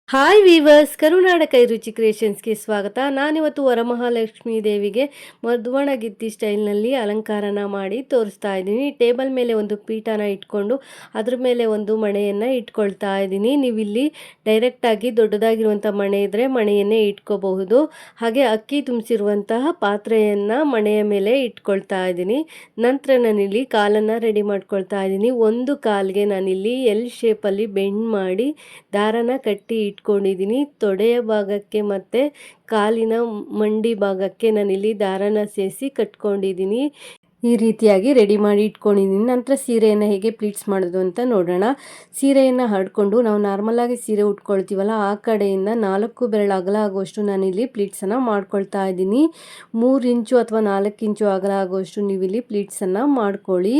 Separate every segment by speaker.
Speaker 1: Hi viewers, ಕರುನಾಡ ಕೈರುಚಿ ಕ್ರಿಯೇಷನ್ಸ್ಗೆ ಸ್ವಾಗತ. ನಾನಿವತ್ತು ವರಮಹಾಲಕ್ಷ್ಮೀ ದೇವಿಗೆ ಮಧುವಣಗಿತ್ತಿ ಸ್ಟೈಲ್ನಲ್ಲಿ ಅಲಂಕಾರನ ಮಾಡಿ ತೋರಿಸ್ತಾ ಇದ್ದೀನಿ. ಟೇಬಲ್ ಮೇಲೆ ಒಂದು ಪೀಠನ ಇಟ್ಕೊಂಡು ಅದ್ರ ಮೇಲೆ ಒಂದು ಮಣೆಯನ್ನು ಇಟ್ಕೊಳ್ತಾ ಇದ್ದೀನಿ. ನೀವಿಲ್ಲಿ ಡೈರೆಕ್ಟಾಗಿ ದೊಡ್ಡದಾಗಿರುವಂಥ ಮಣೆ ಇದ್ದರೆ ಮಣೆಯನ್ನೇ ಇಟ್ಕೋಬಹುದು. ಹಾಗೆ ಅಕ್ಕಿ ತುಂಬಿಸಿರುವಂತಹ ಪಾತ್ರೆಯನ್ನು ಮಣೆಯ ಮೇಲೆ ಇಟ್ಕೊಳ್ತಾ ಇದ್ದೀನಿ. ನಂತರ ನಾನಿಲ್ಲಿ ಕಾಲನ್ನು ರೆಡಿ ಮಾಡ್ಕೊಳ್ತಾ ಇದ್ದೀನಿ. ಒಂದು ಕಾಲಿಗೆ ನಾನಿಲ್ಲಿ ಎಲ್ ಶೇಪಲ್ಲಿ ಬೆಂಡ್ ಮಾಡಿ ದಾರನ ಕಟ್ಟಿ ಇಟ್ಕೊಂಡಿದ್ದೀನಿ. ತೊಡೆಯ ಭಾಗಕ್ಕೆ ಮತ್ತು ಕಾಲಿನ ಮಂಡಿ ಭಾಗಕ್ಕೆ ನಾನಿಲ್ಲಿ ದಾರನ ಸೇರಿಸಿ ಕಟ್ಕೊಂಡಿದ್ದೀನಿ. ಈ ರೀತಿಯಾಗಿ ರೆಡಿ ಮಾಡಿ ಇಟ್ಕೊಂಡಿದ್ದೀನಿ. ನಂತರ ಸೀರೆಯನ್ನು ಹೇಗೆ ಪ್ಲೀಟ್ಸ್ ಮಾಡೋದು ಅಂತ ನೋಡೋಣ. ಸೀರೆಯನ್ನು ಹರಡ್ಕೊಂಡು ನಾವು ನಾರ್ಮಲಾಗಿ ಸೀರೆ ಉಟ್ಕೊಳ್ತೀವಲ್ಲ, ಆ ಕಡೆಯಿಂದ 4 ಬೆರಳು ಅಗಲ ಆಗುವಷ್ಟು ನಾನಿಲ್ಲಿ ಪ್ಲೀಟ್ಸನ್ನು ಮಾಡ್ಕೊಳ್ತಾ ಇದ್ದೀನಿ. 3 ಇಂಚು ಅಥವಾ 4 ಇಂಚು ಅಗಲ ಆಗುವಷ್ಟು ನೀವಿಲ್ಲಿ ಪ್ಲೀಟ್ಸನ್ನು ಮಾಡ್ಕೊಳ್ಳಿ.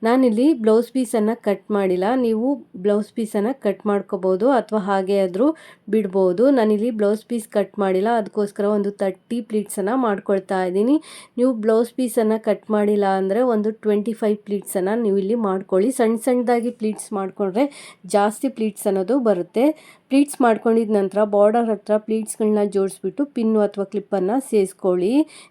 Speaker 1: ನಾನಿಲ್ಲಿ ಬ್ಲೌಸ್ ಪೀಸನ್ನು ಕಟ್ ಮಾಡಿಲ್ಲ. ನೀವು ಬ್ಲೌಸ್ ಪೀಸನ್ನು ಕಟ್ ಮಾಡ್ಕೋಬೋದು ಅಥವಾ ಹಾಗೆ ಆದರೂ ಬಿಡ್ಬೋದು. ನಾನಿಲ್ಲಿ ಬ್ಲೌಸ್ ಪೀಸ್ ಕಟ್ ಮಾಡಿಲ್ಲ, ಅದಕ್ಕೋಸ್ಕರ ಒಂದು 30 ಪ್ಲೀಟ್ಸನ್ನು ಮಾಡ್ಕೊಳ್ತಾ ಇದ್ದೀನಿ. ನೀವು ಬ್ಲೌಸ್ ಪೀಸನ್ನು ಕಟ್ ಮಾಡಿಲ್ಲ ಅಂದರೆ ಒಂದು 25 ಪ್ಲೀಟ್ಸನ್ನು ನೀವು ಇಲ್ಲಿ ಮಾಡ್ಕೊಳ್ಳಿ. ಸಣ್ಣದಾಗಿ ಪ್ಲೀಟ್ಸ್ ಮಾಡಿಕೊಂಡ್ರೆ ಜಾಸ್ತಿ ಪ್ಲೀಟ್ಸ್ ಅನ್ನೋದು ಬರುತ್ತೆ. ಪ್ಲೀಟ್ಸ್ ಮಾಡ್ಕೊಂಡಿದ ನಂತರ ಬಾರ್ಡರ್ ಹತ್ರ ಪ್ಲೀಟ್ಸ್ಗಳನ್ನ ಜೋಡಿಸ್ಬಿಟ್ಟು ಪಿನ್ನು ಅಥವಾ ಕ್ಲಿಪ್ಪನ್ನು ಸೇರಿಸ್ಕೊಳ್ಳಿ.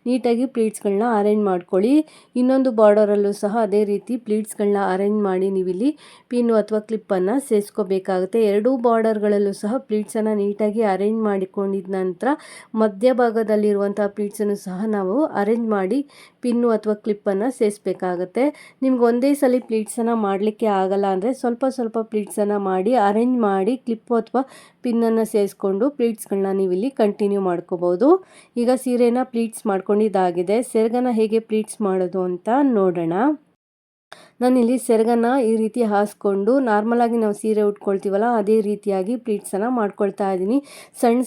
Speaker 1: ನೀಟಾಗಿ ಪ್ಲೀಟ್ಸ್ಗಳನ್ನ ಅರೇಂಜ್ ಮಾಡ್ಕೊಳ್ಳಿ. ಇನ್ನೊಂದು ಬಾರ್ಡರಲ್ಲೂ ಸಹ ಅದೇ ರೀತಿ ಪ್ಲೀಟ್ಸ್ಗಳನ್ನ ಅರೇಂಜ್ ಮಾಡಿ ನೀವಿಲ್ಲಿ ಪಿನ್ನು ಅಥವಾ ಕ್ಲಿಪ್ಪನ್ನು ಸೇರಿಸ್ಕೋಬೇಕಾಗುತ್ತೆ. ಎರಡೂ ಬಾರ್ಡರ್ಗಳಲ್ಲೂ ಸಹ ಪ್ಲೀಟ್ಸನ್ನು ನೀಟಾಗಿ ಅರೇಂಜ್ ಮಾಡಿಕೊಂಡಿದ ನಂತರ ಮಧ್ಯಭಾಗದಲ್ಲಿರುವಂಥ ಪ್ಲೀಟ್ಸನ್ನು ಸಹ ನಾವು ಅರೇಂಜ್ ಮಾಡಿ ಪಿನ್ನು ಅಥವಾ ಕ್ಲಿಪ್ಪನ್ನು ಸೇರಿಸ್ಬೇಕಾಗತ್ತೆ. ನಿಮ್ಗೆ ಒಂದೇ ಸಲ ಪ್ಲೀಟ್ಸನ್ನು ಮಾಡಲಿಕ್ಕೆ ಆಗಲ್ಲ ಅಂದರೆ ಸ್ವಲ್ಪ ಪ್ಲೀಟ್ಸನ್ನು ಮಾಡಿ ಅರೇಂಜ್ ಮಾಡಿ ಕ್ಲಿಪ್ಪು ಅಥವಾ ಪಿನ್ನನ್ನು ಸೇರಿಸ್ಕೊಂಡು ಪ್ಲೀಟ್ಸ್ಗಳನ್ನ ನೀವಿಲ್ಲಿ ಕಂಟಿನ್ಯೂ ಮಾಡ್ಕೋಬೋದು. ಈಗ ಸೀರೆನ ಪ್ಲೀಟ್ಸ್ ಮಾಡ್ಕೊಂಡಿದ್ದಾಗಿದೆ. ಸೆರಗನ್ನು ಹೇಗೆ ಪ್ಲೀಟ್ಸ್ ಮಾಡೋದು ಅಂತ ನೋಡೋಣ. ನಾನಿಲ್ಲಿ ಸೆರಗನ್ನು ಈ ರೀತಿ ಹಾಸ್ಕೊಂಡು ನಾರ್ಮಲಾಗಿ ನಾವು ಸೀರೆ ಉಟ್ಕೊಳ್ತೀವಲ್ಲ ಅದೇ ರೀತಿಯಾಗಿ ಪ್ಲೀಟ್ಸನ್ನು ಮಾಡ್ಕೊಳ್ತಾ ಇದ್ದೀನಿ.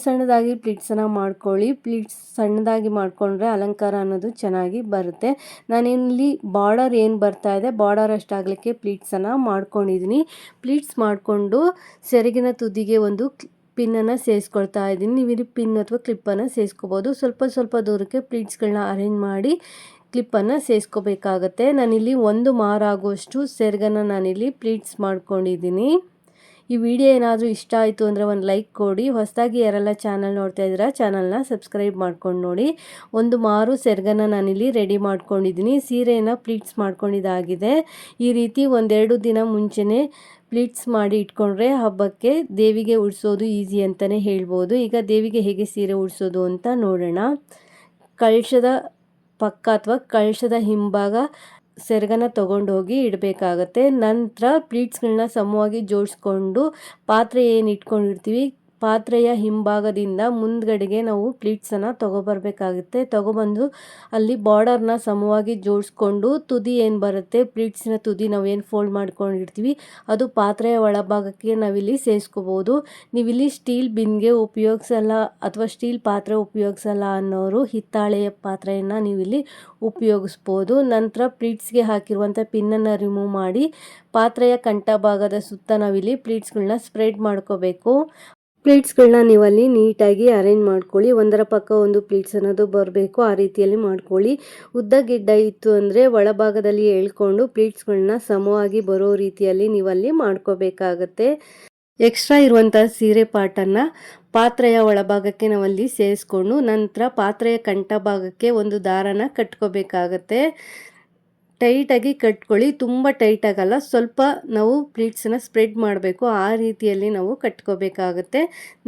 Speaker 1: ಸಣ್ಣದಾಗಿ ಪ್ಲೀಟ್ಸನ್ನು ಮಾಡ್ಕೊಳ್ಳಿ. ಪ್ಲೀಟ್ಸ್ ಸಣ್ಣದಾಗಿ ಮಾಡಿಕೊಂಡ್ರೆ ಅಲಂಕಾರ ಅನ್ನೋದು ಚೆನ್ನಾಗಿ ಬರುತ್ತೆ. ನಾನಿಲ್ಲಿ ಬಾರ್ಡರ್ ಏನು ಬರ್ತಾ ಇದೆ ಬಾರ್ಡರ್ ಅಷ್ಟಾಗಲಿಕ್ಕೆ ಪ್ಲೀಟ್ಸನ್ನು ಮಾಡ್ಕೊಂಡಿದ್ದೀನಿ. ಪ್ಲೀಟ್ಸ್ ಮಾಡಿಕೊಂಡು ಸೆರಗಿನ ತುದಿಗೆ ಒಂದು ಪಿನ್ನನ್ನು ಸೇರಿಸ್ಕೊಳ್ತಾ ಇದ್ದೀನಿ. ನೀವು ಇಲ್ಲಿ ಪಿನ್ ಅಥವಾ ಕ್ಲಿಪ್ಪನ್ನು ಸೇರಿಸ್ಕೋಬೋದು. ಸ್ವಲ್ಪ ದೂರಕ್ಕೆ ಪ್ಲೀಟ್ಸ್ಗಳನ್ನ ಅರೇಂಜ್ ಮಾಡಿ ಕ್ಲಿಪ್ಪನ್ನು ಸೇರಿಸ್ಕೋಬೇಕಾಗತ್ತೆ. ನಾನಿಲ್ಲಿ 1 ಮಾರು ಆಗುವಷ್ಟು ಸೆರಗನ್ನು ನಾನಿಲ್ಲಿ ಪ್ಲೀಟ್ಸ್ ಮಾಡ್ಕೊಂಡಿದ್ದೀನಿ. ಈ ವಿಡಿಯೋ ಏನಾದರೂ ಇಷ್ಟ ಆಯಿತು ಅಂದರೆ ಒಂದು ಲೈಕ್ ಕೊಡಿ. ಹೊಸದಾಗಿ ಯಾರೆಲ್ಲ ಚಾನಲ್ ನೋಡ್ತಾ ಇದ್ದೀರಾ ಚಾನಲ್ನ ಸಬ್ಸ್ಕ್ರೈಬ್ ಮಾಡ್ಕೊಂಡು ನೋಡಿ. 1 ಮಾರು ಸೆರಗನ್ನು ನಾನಿಲ್ಲಿ ರೆಡಿ ಮಾಡ್ಕೊಂಡಿದ್ದೀನಿ. ಸೀರೆಯನ್ನು ಪ್ಲೀಟ್ಸ್ ಮಾಡ್ಕೊಂಡಿದ್ದಾಗಿದೆ. ಈ ರೀತಿ 1-2 ದಿನ ಮುಂಚೆನೇ ಪ್ಲೀಟ್ಸ್ ಮಾಡಿ ಇಟ್ಕೊಂಡ್ರೆ ಹಬ್ಬಕ್ಕೆ ದೇವಿಗೆ ಉಡಿಸೋದು ಈಸಿ ಅಂತಲೇ ಹೇಳ್ಬೋದು. ಈಗ ದೇವಿಗೆ ಹೇಗೆ ಸೀರೆ ಉಡಿಸೋದು ಅಂತ ನೋಡೋಣ. ಕಳಶದ ಪಕ್ಕ ಅಥವಾ ಕಳಶದ ಹಿಂಭಾಗ ಸೆರಗನ್ನು ತೊಗೊಂಡೋಗಿ ಇಡಬೇಕಾಗತ್ತೆ. ನಂತರ ಪ್ಲೀಟ್ಸ್ಗಳನ್ನ ಸಮವಾಗಿ ಜೋಡಿಸ್ಕೊಂಡು ಪಾತ್ರೆ ಏನು ಇಟ್ಕೊಂಡಿರ್ತೀವಿ ಪಾತ್ರೆಯ ಹಿಂಭಾಗದಿಂದ ಮುಂದ್ಗಡೆಗೆ ನಾವು ಪ್ಲೀಟ್ಸನ್ನು ತೊಗೊಬರ್ಬೇಕಾಗುತ್ತೆ. ತೊಗೊಬಂದು ಅಲ್ಲಿ ಬಾರ್ಡರ್ನ ಸಮವಾಗಿ ಜೋಡಿಸ್ಕೊಂಡು ತುದಿ ಏನು ಬರುತ್ತೆ ಪ್ಲೀಟ್ಸಿನ ತುದಿ ನಾವೇನು ಫೋಲ್ಡ್ ಮಾಡ್ಕೊಂಡಿರ್ತೀವಿ ಅದು ಪಾತ್ರೆಯ ಒಳಭಾಗಕ್ಕೆ ನಾವಿಲ್ಲಿ ಸೇರಿಸ್ಕೋಬೋದು. ನೀವಿಲ್ಲಿ ಸ್ಟೀಲ್ ಬಿನ್ಗೆ ಉಪಯೋಗಿಸಲ್ಲ ಅಥವಾ ಸ್ಟೀಲ್ ಪಾತ್ರೆ ಉಪಯೋಗಿಸಲ್ಲ ಅನ್ನೋರು ಹಿತ್ತಾಳೆಯ ಪಾತ್ರೆಯನ್ನು ನೀವಿಲ್ಲಿ ಉಪಯೋಗಿಸ್ಬೋದು. ನಂತರ ಪ್ಲೀಟ್ಸ್ಗೆ ಹಾಕಿರುವಂಥ ಪಿನ್ನನ್ನು ರಿಮೂವ್ ಮಾಡಿ ಪಾತ್ರೆಯ ಕಂಠ ಭಾಗದ ಸುತ್ತ ನಾವಿಲ್ಲಿ ಪ್ಲೀಟ್ಸ್ಗಳನ್ನ ಸ್ಪ್ರೆಡ್ ಮಾಡ್ಕೋಬೇಕು. ಪ್ಲೀಟ್ಸ್ಗಳನ್ನ ನೀವಲ್ಲಿ ನೀಟಾಗಿ ಅರೇಂಜ್ ಮಾಡ್ಕೊಳ್ಳಿ. ಒಂದರ ಪಕ್ಕ ಒಂದು ಪ್ಲೀಟ್ಸ್ ಅನ್ನೋದು ಬರಬೇಕು, ಆ ರೀತಿಯಲ್ಲಿ ಮಾಡ್ಕೊಳ್ಳಿ. ಉದ್ದ ಗಿಡ್ಡ ಇತ್ತು ಅಂದರೆ ಒಳಭಾಗದಲ್ಲಿ ಎಳ್ಕೊಂಡು ಪ್ಲೀಟ್ಸ್ಗಳನ್ನ ಸಮವಾಗಿ ಬರೋ ರೀತಿಯಲ್ಲಿ ನೀವಲ್ಲಿ ಮಾಡ್ಕೋಬೇಕಾಗತ್ತೆ. ಎಕ್ಸ್ಟ್ರಾ ಇರುವಂಥ ಸೀರೆ ಪಾರ್ಟನ್ನು ಪಾತ್ರೆಯ ಒಳಭಾಗಕ್ಕೆ ನಾವಲ್ಲಿ ಸೇರಿಸ್ಕೊಂಡು ನಂತರ ಪಾತ್ರೆಯ ಕಂಠ ಭಾಗಕ್ಕೆ ಒಂದು ದಾರನ ಕಟ್ಕೋಬೇಕಾಗತ್ತೆ. ಟೈಟಾಗಿ ಕಟ್ಕೊಳ್ಳಿ. ತುಂಬ ಟೈಟ್ ಆಗಲ್ಲ, ಸ್ವಲ್ಪ ನಾವು ಪ್ಲೀಟ್ಸನ್ನು ಸ್ಪ್ರೆಡ್ ಮಾಡಬೇಕು, ಆ ರೀತಿಯಲ್ಲಿ ನಾವು ಕಟ್ಕೋಬೇಕಾಗತ್ತೆ.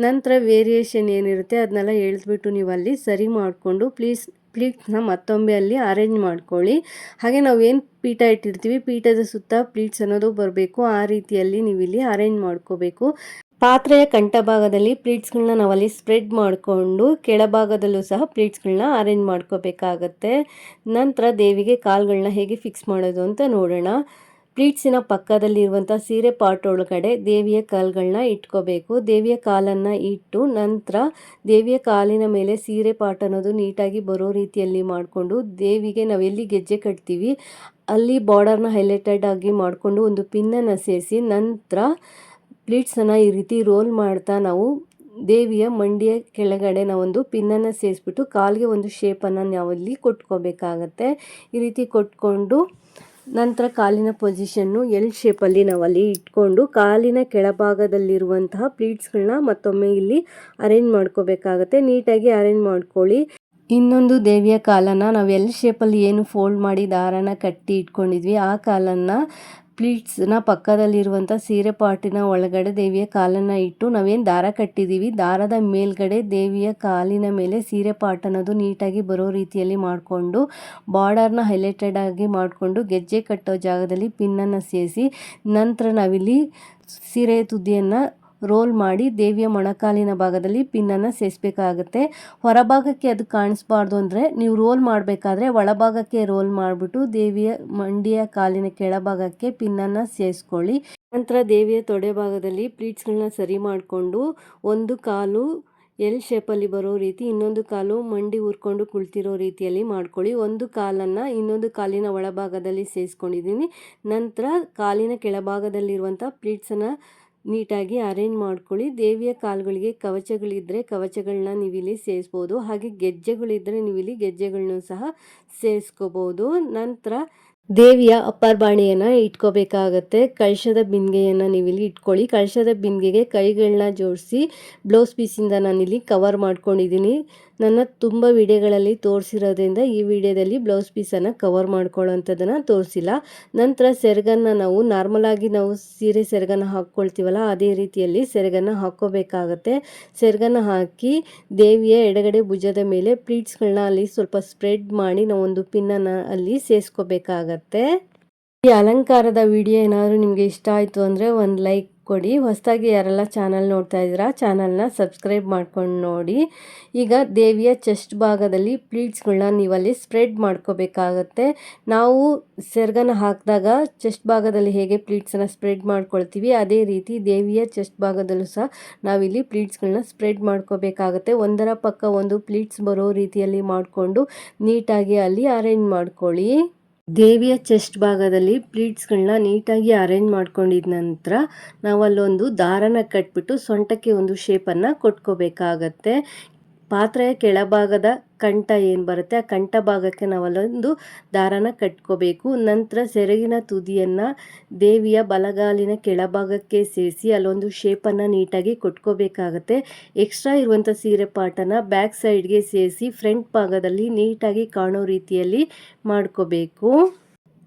Speaker 1: ನಂತರ ವೇರಿಯೇಷನ್ ಏನಿರುತ್ತೆ ಅದನ್ನೆಲ್ಲ ಎಳೆದ್ಬಿಟ್ಟು ನೀವು ಅಲ್ಲಿ ಸರಿ ಮಾಡಿಕೊಂಡು ಪ್ಲೀಟ್ಸ್ನ ಮತ್ತೊಮ್ಮೆ ಅಲ್ಲಿ ಅರೇಂಜ್ ಮಾಡ್ಕೊಳ್ಳಿ. ಹಾಗೆ ನಾವು ಏನು ಪೀಠ ಇಟ್ಟಿರ್ತೀವಿ ಪೀಠದ ಸುತ್ತ ಪ್ಲೀಟ್ಸ್ ಅನ್ನೋದು ಬರಬೇಕು, ಆ ರೀತಿಯಲ್ಲಿ ನೀವು ಇಲ್ಲಿ ಅರೇಂಜ್ ಮಾಡ್ಕೋಬೇಕು. ಪಾತ್ರೆಯ ಕಂಠ ಭಾಗದಲ್ಲಿ ಪ್ಲೀಟ್ಸ್ಗಳನ್ನ ನಾವಲ್ಲಿ ಸ್ಪ್ರೆಡ್ ಮಾಡಿಕೊಂಡು ಕೆಳಭಾಗದಲ್ಲೂ ಸಹ ಪ್ಲೀಟ್ಸ್ಗಳನ್ನ ಅರೇಂಜ್ ಮಾಡ್ಕೋಬೇಕಾಗತ್ತೆ. ನಂತರ ದೇವಿಗೆ ಕಾಲುಗಳನ್ನ ಹೇಗೆ ಫಿಕ್ಸ್ ಮಾಡೋದು ಅಂತ ನೋಡೋಣ. ಪ್ಲೀಟ್ಸಿನ ಪಕ್ಕದಲ್ಲಿರುವಂಥ ಸೀರೆ ಪಾರ್ಟ್ ಒಳಗಡೆ ದೇವಿಯ ಕಾಲುಗಳನ್ನ ಇಟ್ಕೋಬೇಕು. ದೇವಿಯ ಕಾಲನ್ನು ಇಟ್ಟು ನಂತರ ದೇವಿಯ ಕಾಲಿನ ಮೇಲೆ ಸೀರೆ ಪಾರ್ಟ್ ಅನ್ನೋದು ನೀಟಾಗಿ ಬರೋ ರೀತಿಯಲ್ಲಿ ಮಾಡಿಕೊಂಡು ದೇವಿಗೆ ನಾವೆಲ್ಲಿ ಗೆಜ್ಜೆ ಕಟ್ತೀವಿ ಅಲ್ಲಿ ಬಾರ್ಡರ್ನ ಹೈಲೈಟೆಡ್ ಆಗಿ ಮಾಡಿಕೊಂಡು ಒಂದು ಪಿನ್ನನ್ನು ಸೇರಿಸಿ ನಂತರ ಪ್ಲೀಟ್ಸನ್ನು ಈ ರೀತಿ ರೋಲ್ ಮಾಡ್ತಾ ನಾವು ದೇವಿಯ ಮಂಡಿಯ ಕೆಳಗಡೆ ನಾವೊಂದು ಪಿನ್ನನ್ನು ಸೇರಿಸ್ಬಿಟ್ಟು ಕಾಲಿಗೆ ಒಂದು ಶೇಪನ್ನು ನಾವಲ್ಲಿ ಕೊಟ್ಕೋಬೇಕಾಗತ್ತೆ. ಈ ರೀತಿ ಕೊಟ್ಕೊಂಡು ನಂತರ ಕಾಲಿನ ಪೊಸಿಷನ್ನು ಎಲ್ ಶೇಪಲ್ಲಿ ನಾವಲ್ಲಿ ಇಟ್ಕೊಂಡು ಕಾಲಿನ ಕೆಳಭಾಗದಲ್ಲಿರುವಂತಹ ಪ್ಲೀಟ್ಸ್ಗಳನ್ನ ಮತ್ತೊಮ್ಮೆ ಇಲ್ಲಿ ಅರೇಂಜ್ ಮಾಡ್ಕೋಬೇಕಾಗತ್ತೆ. ನೀಟಾಗಿ ಅರೇಂಜ್ ಮಾಡ್ಕೊಳ್ಳಿ. ಇನ್ನೊಂದು ದೇವಿಯ ಕಾಲನ್ನು ನಾವು ಎಲ್ ಶೇಪಲ್ಲಿ ಏನು ಫೋಲ್ಡ್ ಮಾಡಿ ದಾರನ ಕಟ್ಟಿ ಇಟ್ಕೊಂಡಿದ್ವಿ ಆ ಕಾಲನ್ನು ಪ್ಲೀಟ್ಸ್ನ ಪಕ್ಕದಲ್ಲಿರುವಂಥ ಸೀರೆ ಪಾಟಿನ ಒಳಗಡೆ ದೇವಿಯ ಕಾಲನ್ನು ಇಟ್ಟು ನಾವೇನು ದಾರ ಕಟ್ಟಿದ್ದೀವಿ ದಾರದ ಮೇಲ್ಗಡೆ ದೇವಿಯ ಕಾಲಿನ ಮೇಲೆ ಸೀರೆ ಪಾಟ್ ಅನ್ನೋದು ನೀಟಾಗಿ ಬರೋ ರೀತಿಯಲ್ಲಿ ಮಾಡಿಕೊಂಡು ಬಾರ್ಡರ್ನ ಹೈಲೈಟೆಡ್ ಆಗಿ ಮಾಡಿಕೊಂಡು ಗೆಜ್ಜೆ ಕಟ್ಟೋ ಜಾಗದಲ್ಲಿ ಪಿನ್ನನ್ನು ಸೇರಿಸಿ ನಂತರ ನಾವಿಲ್ಲಿ ಸೀರೆ ತುದಿಯನ್ನು ರೋಲ್ ಮಾಡಿ ದೇವಿಯ ಮೊಣಕಾಲಿನ ಭಾಗದಲ್ಲಿ ಪಿನ್ನನ್ನು ಸೇರಿಸಬೇಕಾಗುತ್ತೆ. ಹೊರಭಾಗಕ್ಕೆ ಅದು ಕಾಣಿಸ್ಬಾರ್ದು ಅಂದರೆ ನೀವು ರೋಲ್ ಮಾಡಬೇಕಾದ್ರೆ ಒಳಭಾಗಕ್ಕೆ ರೋಲ್ ಮಾಡಿಬಿಟ್ಟು ದೇವಿಯ ಮಂಡಿಯ ಕಾಲಿನ ಕೆಳಭಾಗಕ್ಕೆ ಪಿನ್ನನ್ನು ಸೇರಿಸ್ಕೊಳ್ಳಿ. ನಂತರ ದೇವಿಯ ತೊಡೆ ಭಾಗದಲ್ಲಿ ಪ್ಲೀಟ್ಸ್ಗಳನ್ನ ಸರಿ ಮಾಡಿಕೊಂಡು ಒಂದು ಕಾಲು ಎಲ್ ಶೇಪಲ್ಲಿ ಬರೋ ರೀತಿ ಇನ್ನೊಂದು ಕಾಲು ಮಂಡಿ ಉರ್ಕೊಂಡು ಕುಳಿತಿರೋ ರೀತಿಯಲ್ಲಿ ಮಾಡ್ಕೊಳ್ಳಿ. ಒಂದು ಕಾಲನ್ನು ಇನ್ನೊಂದು ಕಾಲಿನ ಒಳಭಾಗದಲ್ಲಿ ಸೇರಿಸ್ಕೊಂಡಿದ್ದೀನಿ. ನಂತರ ಕಾಲಿನ ಕೆಳಭಾಗದಲ್ಲಿರುವಂಥ ಪ್ಲೀಟ್ಸನ್ನು ನೀಟಾಗಿ ಅರೇಂಜ್ ಮಾಡ್ಕೊಳ್ಳಿ. ದೇವಿಯ ಕಾಲುಗಳಿಗೆ ಕವಚಗಳಿದ್ದರೆ ಕವಚಗಳನ್ನ ನೀವಿಲ್ಲಿ ಸೇರಿಸ್ಬೋದು. ಹಾಗೆ ಗೆಜ್ಜೆಗಳಿದ್ದರೆ ನೀವಿಲ್ಲಿ ಗೆಜ್ಜೆಗಳನ್ನೂ ಸಹ ಸೇರಿಸ್ಕೋಬೋದು. ನಂತರ ದೇವಿಯ ಅಪ್ಪರ್ ಬಾಣಿಯನ್ನು ಇಟ್ಕೋಬೇಕಾಗತ್ತೆ. ಕಳಶದ ಬಿಂದಿಗೆಯನ್ನು ನೀವಿಲ್ಲಿ ಇಟ್ಕೊಳ್ಳಿ. ಕಳಶದ ಬಿಂದಿಗೆಗೆ ಕೈಗಳನ್ನ ಜೋಡಿಸಿ ಬ್ಲೌಸ್ ಪೀಸಿಂದ ನಾನಿಲ್ಲಿ ಕವರ್ ಮಾಡ್ಕೊಂಡಿದ್ದೀನಿ. ನನ್ನ ತುಂಬ ವಿಡಿಯೋಗಳಲ್ಲಿ ತೋರಿಸಿರೋದ್ರಿಂದ ಈ ವಿಡಿಯೋದಲ್ಲಿ ಬ್ಲೌಸ್ ಪೀಸನ್ನು ಕವರ್ ಮಾಡ್ಕೊಳ್ಳೋಂಥದ್ದನ್ನು ತೋರಿಸಿಲ್ಲ. ನಂತರ ಸೆರಗನ್ನು ನಾವು ನಾರ್ಮಲಾಗಿ ನಾವು ಸೀರೆ ಸೆರಗನ್ನು ಹಾಕ್ಕೊಳ್ತೀವಲ್ಲ ಅದೇ ರೀತಿಯಲ್ಲಿ ಸೆರಗನ್ನು ಹಾಕ್ಕೋಬೇಕಾಗತ್ತೆ. ಸೆರಗನ್ನು ಹಾಕಿ ದೇವಿಯ ಎಡಗಡೆ ಭುಜದ ಮೇಲೆ ಪ್ಲೀಟ್ಸ್ಗಳನ್ನ ಅಲ್ಲಿ ಸ್ವಲ್ಪ ಸ್ಪ್ರೆಡ್ ಮಾಡಿ ನಾವು ಒಂದು ಪಿನ್ನನ್ನು ಅಲ್ಲಿ ಸೇರಿಸ್ಕೋಬೇಕಾಗತ್ತೆ. ಈ ಅಲಂಕಾರದ ವಿಡಿಯೋ ಏನಾದರೂ ನಿಮಗೆ ಇಷ್ಟ ಆಯಿತು ಅಂದರೆ ಒಂದು ಲೈಕ್ ಕೊಡಿ. ಹೊಸದಾಗಿ ಯಾರೆಲ್ಲ ಚಾನಲ್ ನೋಡ್ತಾ ಇದ್ದೀರಾ ಚಾನಲ್ನ ಸಬ್ಸ್ಕ್ರೈಬ್ ಮಾಡ್ಕೊಂಡು ನೋಡಿ. ಈಗ ದೇವಿಯ ಚೆಸ್ಟ್ ಭಾಗದಲ್ಲಿ ಪ್ಲೀಟ್ಸ್ಗಳನ್ನ ನೀವಲ್ಲಿ ಸ್ಪ್ರೆಡ್ ಮಾಡ್ಕೋಬೇಕಾಗತ್ತೆ. ನಾವು ಸೆರಗನ್ನು ಹಾಕಿದಾಗ ಚೆಸ್ಟ್ ಭಾಗದಲ್ಲಿ ಹೇಗೆ ಪ್ಲೀಟ್ಸನ್ನು ಸ್ಪ್ರೆಡ್ ಮಾಡ್ಕೊಳ್ತೀವಿ ಅದೇ ರೀತಿ ದೇವಿಯ ಚೆಸ್ಟ್ ಭಾಗದಲ್ಲೂ ಸಹ ನಾವಿಲ್ಲಿ ಪ್ಲೀಟ್ಸ್ಗಳನ್ನ ಸ್ಪ್ರೆಡ್ ಮಾಡ್ಕೋಬೇಕಾಗತ್ತೆ. ಒಂದರ ಪಕ್ಕ ಒಂದು ಪ್ಲೀಟ್ಸ್ ಬರೋ ರೀತಿಯಲ್ಲಿ ಮಾಡಿಕೊಂಡು ನೀಟಾಗಿ ಅಲ್ಲಿ ಅರೇಂಜ್ ಮಾಡ್ಕೊಳ್ಳಿ. ದೇವಿಯ ಚೆಸ್ಟ್ ಭಾಗದಲ್ಲಿ ಪ್ಲೀಟ್ಸ್ಗಳನ್ನ ನೀಟಾಗಿ ಅರೇಂಜ್ ಮಾಡ್ಕೊಂಡಿದ ನಂತರ ನಾವಲ್ಲೊಂದು ದಾರನ ಕಟ್ಬಿಟ್ಟು ಸೊಂಟಕ್ಕೆ ಒಂದು ಶೇಪನ್ನು ಕೊಟ್ಕೋಬೇಕಾಗತ್ತೆ. ಪಾತ್ರೆಯ ಕೆಳಭಾಗದ ಕಂಠ ಏನು ಬರುತ್ತೆ ಆ ಕಂಠ ಭಾಗಕ್ಕೆ ನಾವಲ್ಲೊಂದು ದಾರನ ಕಟ್ಕೋಬೇಕು. ನಂತರ ಸೆರಗಿನ ತುದಿಯನ್ನು ದೇವಿಯ ಬಲಗಾಲಿನ ಕೆಳಭಾಗಕ್ಕೆ ಸೇರಿಸಿ ಅಲ್ಲೊಂದು ಶೇಪನ್ನು ನೀಟಾಗಿ ಕೊಟ್ಕೋಬೇಕಾಗತ್ತೆ. ಎಕ್ಸ್ಟ್ರಾ ಇರುವಂಥ ಸೀರೆ ಪಾಟನ್ನು ಬ್ಯಾಕ್ ಸೈಡ್ಗೆ ಸೇರಿಸಿ ಫ್ರಂಟ್ ಭಾಗದಲ್ಲಿ ನೀಟಾಗಿ ಕಾಣೋ ರೀತಿಯಲ್ಲಿ ಮಾಡ್ಕೋಬೇಕು.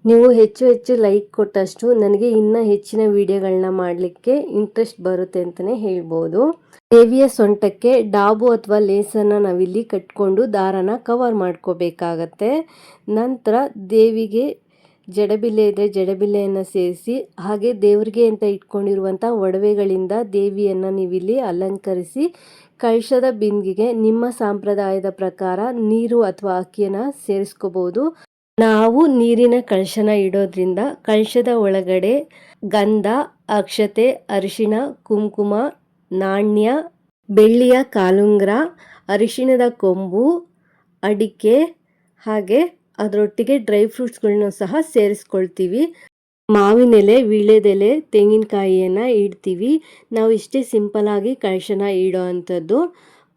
Speaker 1: ನೀವು ಹೆಚ್ಚು ಲೈಕ್ ಕೊಟ್ಟಷ್ಟು ನನಗೆ ಇನ್ನೂ ಹೆಚ್ಚಿನ ವಿಡಿಯೋಗಳನ್ನ ಮಾಡಲಿಕ್ಕೆ ಇಂಟ್ರೆಸ್ಟ್ ಬರುತ್ತೆ ಅಂತಲೇ ಹೇಳ್ಬೋದು. ದೇವಿಯ ಸೊಂಟಕ್ಕೆ ಡಾಬು ಅಥವಾ ಲೇಸನ್ನು ನಾವಿಲ್ಲಿ ಕಟ್ಕೊಂಡು ದಾರನ ಕವರ್ ಮಾಡ್ಕೋಬೇಕಾಗತ್ತೆ. ನಂತರ ದೇವಿಗೆ ಜಡಬಿಲ್ಲೆ ಇದ್ದರೆ ಜಡಬಿಲ್ಲೆಯನ್ನು ಸೇರಿಸಿ ಹಾಗೆ ದೇವರಿಗೆ ಅಂತ ಇಟ್ಕೊಂಡಿರುವಂಥ ಒಡವೆಗಳಿಂದ ದೇವಿಯನ್ನು ನೀವಿಲ್ಲಿ ಅಲಂಕರಿಸಿ ಕಳಶದ ಬಿಂದಿಗೆಗೆ ನಿಮ್ಮ ಸಂಪ್ರದಾಯದ ಪ್ರಕಾರ ನೀರು ಅಥವಾ ಅಕ್ಕಿಯನ್ನು ಸೇರಿಸ್ಕೋಬೋದು. ನಾವು ನೀರಿನ ಕಳಶನ ಇಡೋದ್ರಿಂದ ಕಳಶದ ಒಳಗಡೆ ಗಂಧ, ಅಕ್ಷತೆ, ಅರಿಶಿಣ, ಕುಂಕುಮ, ನಾಣ್ಯ, ಬೆಳ್ಳಿಯ ಕಾಲುಂಗುರ, ಅರಿಶಿಣದ ಕೊಂಬು, ಅಡಿಕೆ ಹಾಗೆ ಅದರೊಟ್ಟಿಗೆ ಡ್ರೈ ಫ್ರೂಟ್ಸ್ಗಳನ್ನೂ ಸಹ ಸೇರಿಸ್ಕೊಳ್ತೀವಿ. ಮಾವಿನೆಲೆ, ವೀಳ್ಯದೆಲೆ, ತೆಂಗಿನಕಾಯಿಯನ್ನು ಇಡ್ತೀವಿ. ನಾವು ಇಷ್ಟೇ ಸಿಂಪಲ್ಲಾಗಿ ಕಳಶನ ಇಡೋ ಅಂಥದ್ದು.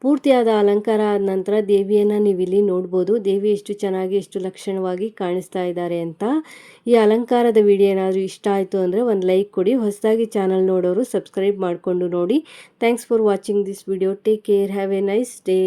Speaker 1: ಪೂರ್ತಿಯಾದ ಅಲಂಕಾರ ಆದ ನಂತರ ದೇವಿಯನ್ನು ನೀವಿಲ್ಲಿ ನೋಡ್ಬೋದು. ದೇವಿ ಎಷ್ಟು ಚೆನ್ನಾಗಿ ಎಷ್ಟು ಲಕ್ಷಣವಾಗಿ ಕಾಣಿಸ್ತಾ ಇದ್ದಾರೆ ಅಂತ. ಈ ಅಲಂಕಾರದ ವಿಡಿಯೋ ಏನಾದರೂ ಇಷ್ಟ ಆಯಿತು ಅಂದರೆ ಒಂದು ಲೈಕ್ ಕೊಡಿ. ಹೊಸದಾಗಿ ಚಾನಲ್ ನೋಡೋರು ಸಬ್ಸ್ಕ್ರೈಬ್ ಮಾಡಿಕೊಂಡು ನೋಡಿ. Thanks for watching this video. Take care. Have A nice day.